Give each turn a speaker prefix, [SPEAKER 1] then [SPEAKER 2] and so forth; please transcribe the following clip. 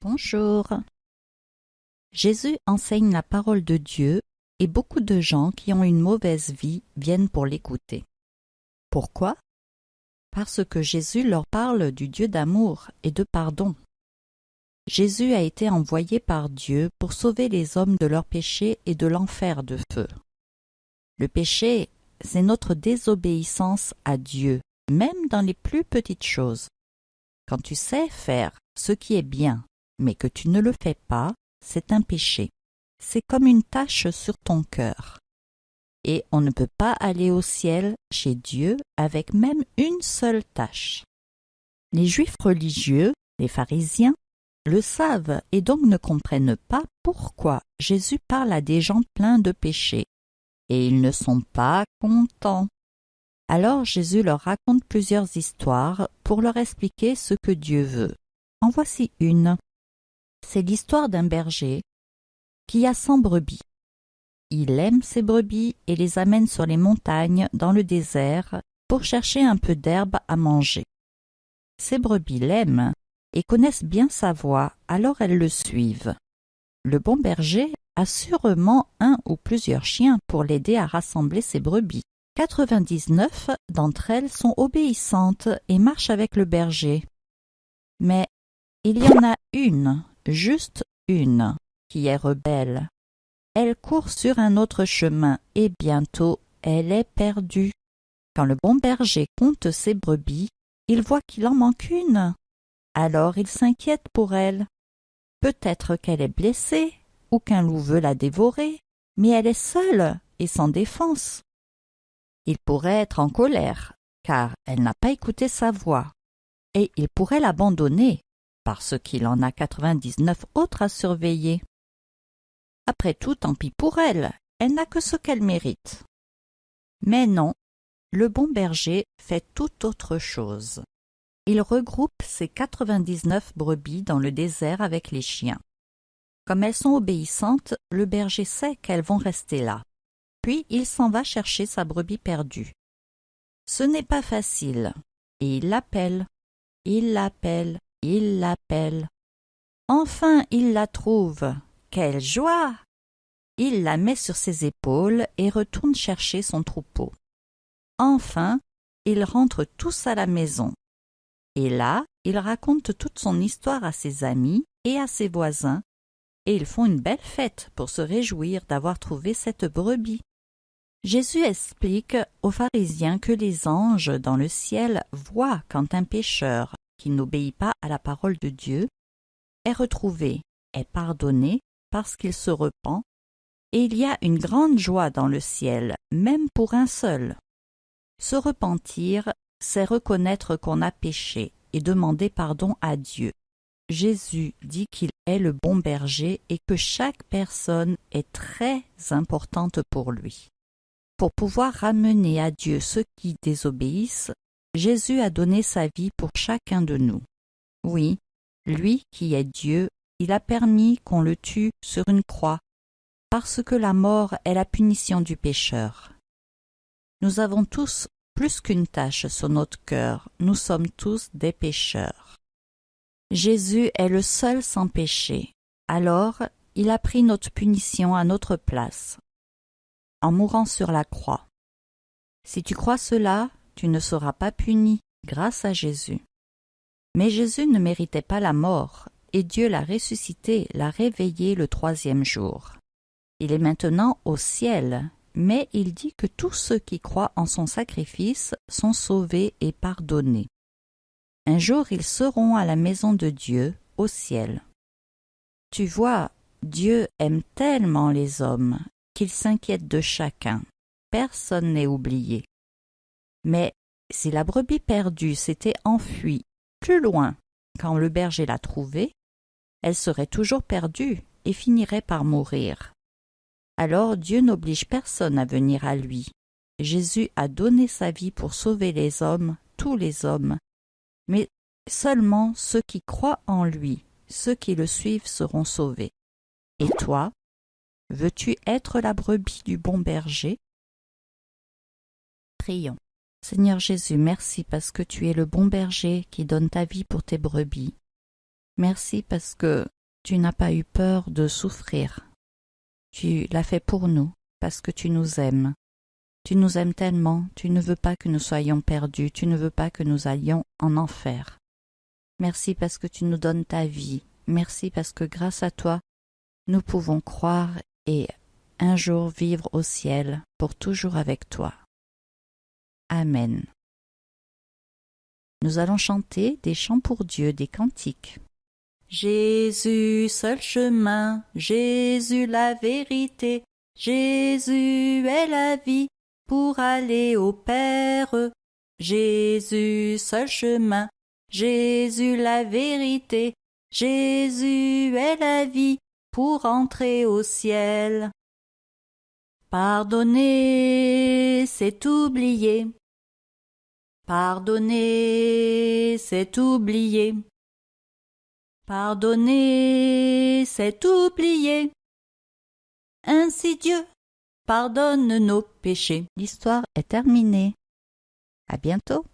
[SPEAKER 1] Bonjour. Jésus enseigne la parole de Dieu et beaucoup de gens qui ont une mauvaise vie viennent pour l'écouter. Pourquoi? Parce que Jésus leur parle du Dieu d'amour et de pardon. Jésus a été envoyé par Dieu pour sauver les hommes de leurs péchés et de l'enfer de feu. Le péché, c'est notre désobéissance à Dieu, même dans les plus petites choses. Quand tu sais faire ce qui est bien, mais que tu ne le fais pas, c'est un péché. C'est comme une tache sur ton cœur. Et on ne peut pas aller au ciel chez Dieu avec même une seule tache. Les Juifs religieux, les pharisiens, le savent et donc ne comprennent pas pourquoi Jésus parle à des gens pleins de péchés. Et ils ne sont pas contents. Alors Jésus leur raconte plusieurs histoires pour leur expliquer ce que Dieu veut. En voici une. C'est l'histoire d'un berger qui a 100 brebis. Il aime ses brebis et les amène sur les montagnes dans le désert pour chercher un peu d'herbe à manger. Ces brebis l'aiment et connaissent bien sa voix, alors elles le suivent. Le bon berger a sûrement un ou plusieurs chiens pour l'aider à rassembler ses brebis. 99 d'entre elles sont obéissantes et marchent avec le berger. Mais il y en a une, juste une, qui est rebelle. Elle court sur un autre chemin et bientôt elle est perdue. Quand le bon berger compte ses brebis, il voit qu'il en manque une. Alors il s'inquiète pour elle. Peut-être qu'elle est blessée ou qu'un loup veut la dévorer, mais elle est seule et sans défense. Il pourrait être en colère, car elle n'a pas écouté sa voix, et il pourrait l'abandonner, parce qu'il en a 99 autres à surveiller. Après tout, tant pis pour elle, elle n'a que ce qu'elle mérite. Mais non, le bon berger fait tout autre chose. Il regroupe ses 99 brebis dans le désert avec les chiens. Comme elles sont obéissantes, le berger sait qu'elles vont rester là. Puis il s'en va chercher sa brebis perdue. Ce n'est pas facile, et il l'appelle, il l'appelle, il l'appelle. Enfin il la trouve. Quelle joie! Il la met sur ses épaules et retourne chercher son troupeau. Enfin, ils rentrent tous à la maison. Et là, il raconte toute son histoire à ses amis et à ses voisins, et ils font une belle fête pour se réjouir d'avoir trouvé cette brebis. Jésus explique aux pharisiens que les anges dans le ciel voient quand un pécheur qui n'obéit pas à la parole de Dieu est retrouvé, est pardonné parce qu'il se repent, et il y a une grande joie dans le ciel, même pour un seul. Se repentir, c'est reconnaître qu'on a péché et demander pardon à Dieu. Jésus dit qu'il est le bon berger et que chaque personne est très importante pour lui. Pour pouvoir ramener à Dieu ceux qui désobéissent, Jésus a donné sa vie pour chacun de nous. Oui, lui qui est Dieu, il a permis qu'on le tue sur une croix, parce que la mort est la punition du pécheur. Nous avons tous plus qu'une tache sur notre cœur, nous sommes tous des pécheurs. Jésus est le seul sans péché, alors il a pris notre punition à notre place, en mourant sur la croix. Si tu crois cela, tu ne seras pas puni grâce à Jésus. Mais Jésus ne méritait pas la mort, et Dieu l'a ressuscité, l'a réveillé le 3e jour. Il est maintenant au ciel, mais il dit que tous ceux qui croient en son sacrifice sont sauvés et pardonnés. Un jour ils seront à la maison de Dieu, au ciel. Tu vois, Dieu aime tellement les hommes qu'il s'inquiète de chacun. Personne n'est oublié. Mais si la brebis perdue s'était enfuie plus loin quand le berger l'a trouvée, elle serait toujours perdue et finirait par mourir. Alors Dieu n'oblige personne à venir à lui. Jésus a donné sa vie pour sauver les hommes, tous les hommes, mais seulement ceux qui croient en lui, ceux qui le suivent seront sauvés. Et toi, veux-tu être la brebis du bon berger? Prions. Seigneur Jésus, merci parce que tu es le bon berger qui donne ta vie pour tes brebis. Merci parce que tu n'as pas eu peur de souffrir. Tu l'as fait pour nous, parce que tu nous aimes. Tu nous aimes tellement, tu ne veux pas que nous soyons perdus, tu ne veux pas que nous allions en enfer. Merci parce que tu nous donnes ta vie. Merci parce que grâce à toi, nous pouvons croire et un jour vivre au ciel pour toujours avec toi. Amen. Nous allons chanter des chants pour Dieu, des cantiques. Jésus, seul chemin, Jésus la vérité, Jésus est la vie pour aller au Père. Jésus, seul chemin, Jésus la vérité, Jésus est la vie pour entrer au ciel. Pardonner, c'est oublier. Pardonner, c'est oublier. Pardonner, c'est oublier. Ainsi Dieu pardonne nos péchés. L'histoire est terminée. À bientôt.